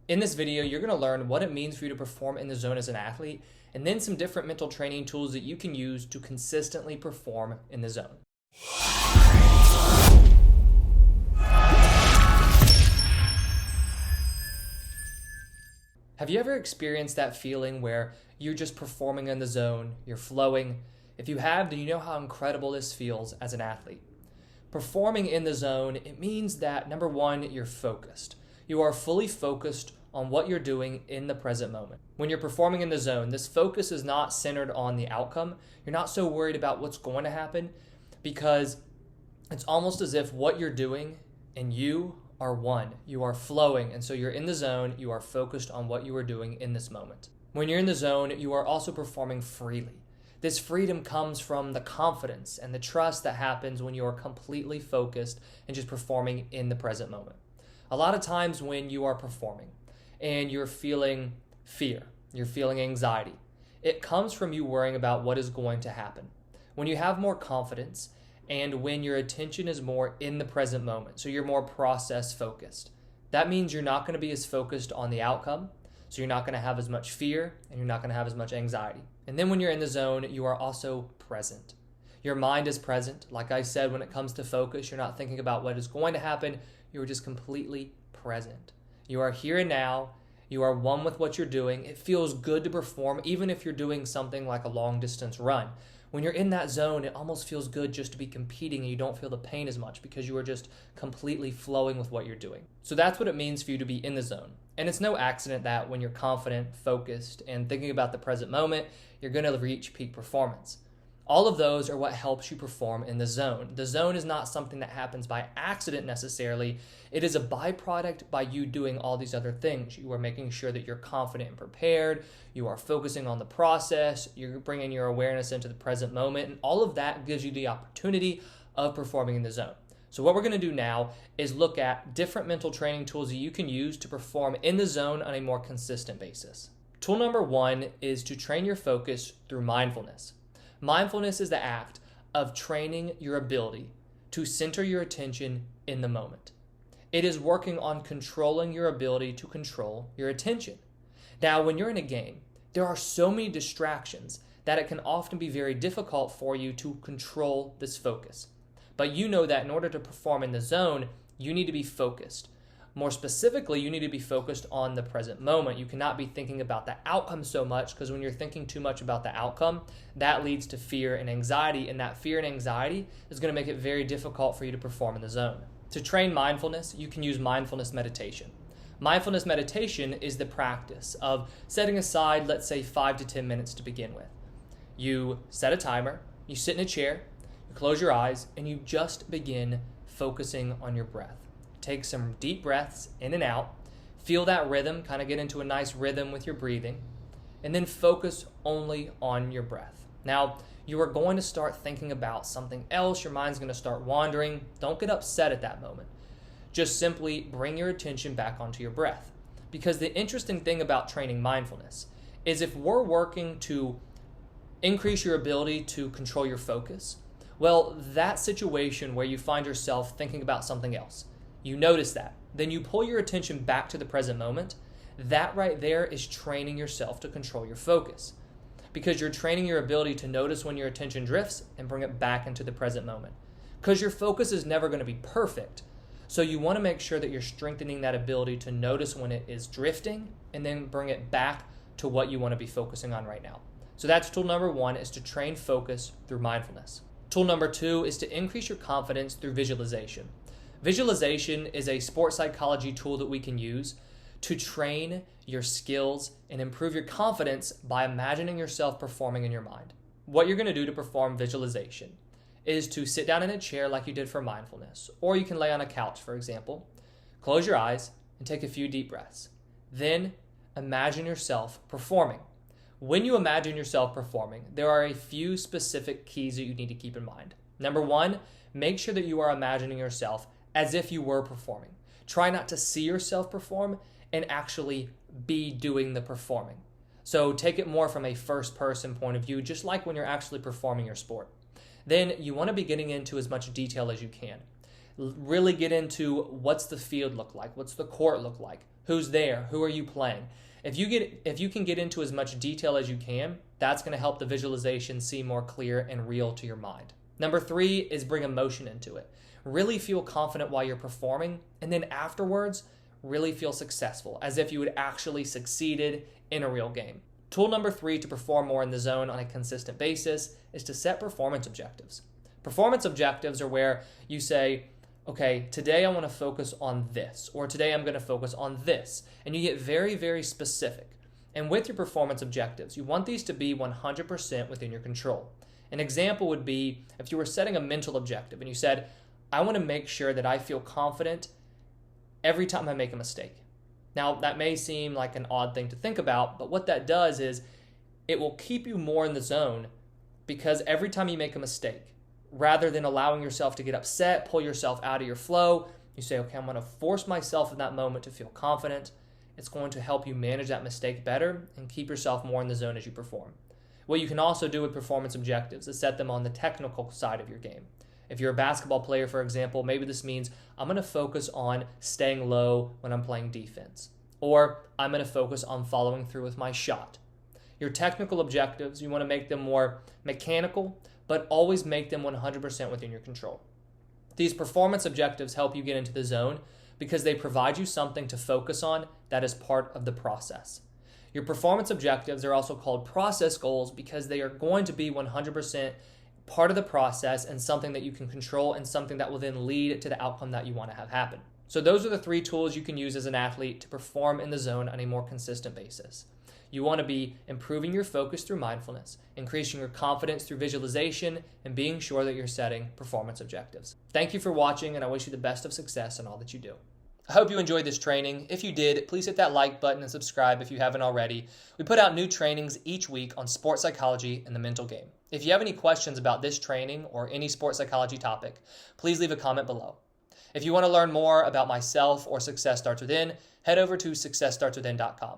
In this video, you're going to learn what it means for you to perform in the zone as an athlete, and then some different mental training tools that you can use to consistently perform in the zone. Have you ever experienced that feeling where you're just performing in the zone, you're flowing? If you have, then you know how incredible this feels as an athlete. Performing in the zone, it means that, number one, you're focused. You are fully focused on what you're doing in the present moment. When you're performing in the zone, this focus is not centered on the outcome. You're not so worried about what's going to happen because it's almost as if what you're doing and you are one. You are flowing, and so you're in the zone. You are focused on what you are doing in this moment. When you're in the zone, you are also performing freely. This freedom comes from the confidence and the trust that happens when you are completely focused and just performing in the present moment. A lot of times when you are performing and you're feeling fear, you're feeling anxiety, it comes from you worrying about what is going to happen. When you have more confidence and when your attention is more in the present moment, so you're more process focused, that means you're not going to be as focused on the outcome, so you're not going to have as much fear and you're not going to have as much anxiety. And then when you're in the zone, you are also present. Your mind is present. Like I said, when it comes to focus, you're not thinking about what is going to happen. You are just completely present. You are here and now. You are one with what you're doing. It feels good to perform, even if you're doing something like a long distance run. When you're in that zone, it almost feels good just to be competing and you don't feel the pain as much because you are just completely flowing with what you're doing. So that's what it means for you to be in the zone. And it's no accident that when you're confident, focused, and thinking about the present moment, you're going to reach peak performance. All of those are what helps you perform in the zone. The zone is not something that happens by accident necessarily. It is a byproduct by you doing all these other things. You are making sure that you're confident and prepared. You are focusing on the process. You're bringing your awareness into the present moment. And all of that gives you the opportunity of performing in the zone. So what we're going to do now is look at different mental training tools that you can use to perform in the zone on a more consistent basis. Tool number one is to train your focus through mindfulness. Mindfulness is the act of training your ability to center your attention in the moment. It is working on controlling your ability to control your attention. Now, when you're in a game, there are so many distractions that it can often be very difficult for you to control this focus. But you know that in order to perform in the zone, you need to be focused. More specifically, you need to be focused on the present moment. You cannot be thinking about the outcome so much because when you're thinking too much about the outcome, that leads to fear and anxiety, and that fear and anxiety is going to make it very difficult for you to perform in the zone. To train mindfulness, you can use mindfulness meditation. Mindfulness meditation is the practice of setting aside, let's say, 5 to 10 minutes to begin with. You set a timer, you sit in a chair, you close your eyes, and you just begin focusing on your breath. Take some deep breaths in and out. Feel that rhythm, kind of get into a nice rhythm with your breathing, and then focus only on your breath. Now, you are going to start thinking about something else. Your mind's going to start wandering. Don't get upset at that moment. Just simply bring your attention back onto your breath. Because the interesting thing about training mindfulness is if we're working to increase your ability to control your focus, well, that situation where you find yourself thinking about something else, you notice that. Then you pull your attention back to the present moment. That right there is training yourself to control your focus because you're training your ability to notice when your attention drifts and bring it back into the present moment. Because your focus is never going to be perfect. So you want to make sure that you're strengthening that ability to notice when it is drifting and then bring it back to what you want to be focusing on right now. So that's tool number one, is to train focus through mindfulness. Tool number two is to increase your confidence through visualization. Visualization is a sports psychology tool that we can use to train your skills and improve your confidence by imagining yourself performing in your mind. What you're going to do to perform visualization is to sit down in a chair like you did for mindfulness, or you can lay on a couch, for example. Close your eyes and take a few deep breaths. Then imagine yourself performing. When you imagine yourself performing, there are a few specific keys that you need to keep in mind. Number one, make sure that you are imagining yourself as if you were performing. Try not to see yourself perform and actually be doing the performing. So take it more from a first person point of view, just like when you're actually performing your sport. Then you want to be getting into as much detail as you can. Really get into what's the field look like, what's the court look like, Who's there? Who are you playing? If you can get into as much detail as you can, that's going to help the visualization seem more clear and real to your mind. Number 3 is bring emotion into it. Really feel confident while you're performing, and then afterwards, really feel successful, as if you had actually succeeded in a real game. Tool number 3 to perform more in the zone on a consistent basis is to set performance objectives. Performance objectives are where you say, okay, today I want to focus on this, or today I'm going to focus on this. And you get very, very specific. And with your performance objectives, you want these to be 100% within your control. An example would be if you were setting a mental objective and you said, I want to make sure that I feel confident every time I make a mistake. Now, that may seem like an odd thing to think about, but what that does is it will keep you more in the zone, because every time you make a mistake, rather than allowing yourself to get upset, pull yourself out of your flow, you say, okay, I'm going to force myself in that moment to feel confident. It's going to help you manage that mistake better and keep yourself more in the zone as you perform. What you can also do with performance objectives is set them on the technical side of your game. If you're a basketball player, for example, maybe this means I'm going to focus on staying low when I'm playing defense, or I'm going to focus on following through with my shot. Your technical objectives, you want to make them more mechanical, but always make them 100% within your control. These performance objectives help you get into the zone because they provide you something to focus on that is part of the process. Your performance objectives are also called process goals because they are going to be 100% part of the process and something that you can control and something that will then lead to the outcome that you want to have happen. So those are the 3 tools you can use as an athlete to perform in the zone on a more consistent basis. You want to be improving your focus through mindfulness, increasing your confidence through visualization, and being sure that you're setting performance objectives. Thank you for watching, and I wish you the best of success in all that you do. I hope you enjoyed this training. If you did, please hit that like button and subscribe if you haven't already. We put out new trainings each week on sports psychology and the mental game. If you have any questions about this training or any sports psychology topic, please leave a comment below. If you want to learn more about myself or Success Starts Within, head over to successstartswithin.com.